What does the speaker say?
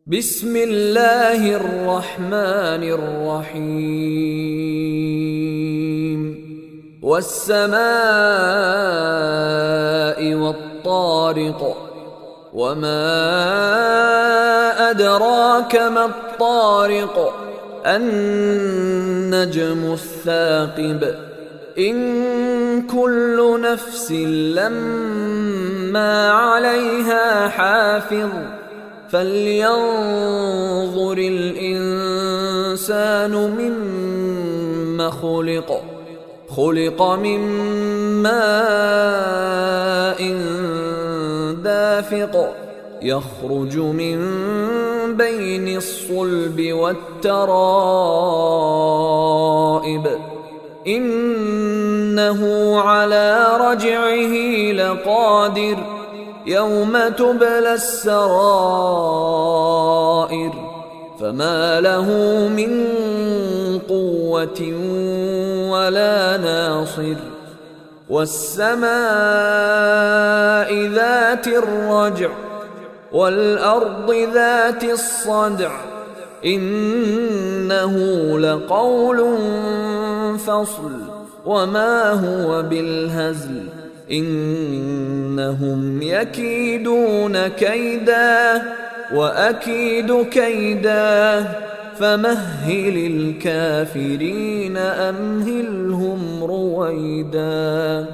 بسم الله الرحمن الرحيم والسماء والطارق وما أدراك ما الطارق النجم الثاقب إن كل نفس لما عليها حافظ فلينظر الإنسان مما خلق من ماء دافق يخرج من بين الصلب والترائب إنه على رجعه لقادر يوم تبلى السرائر فما له من قوة ولا ناصر والسماء ذات الرجع والأرض ذات الصدع إنه لقول فصل وما هو بالهزل إنهم يكيدون كيدا وأكيد كيدا فمهل الكافرين أمهلهم رويدا.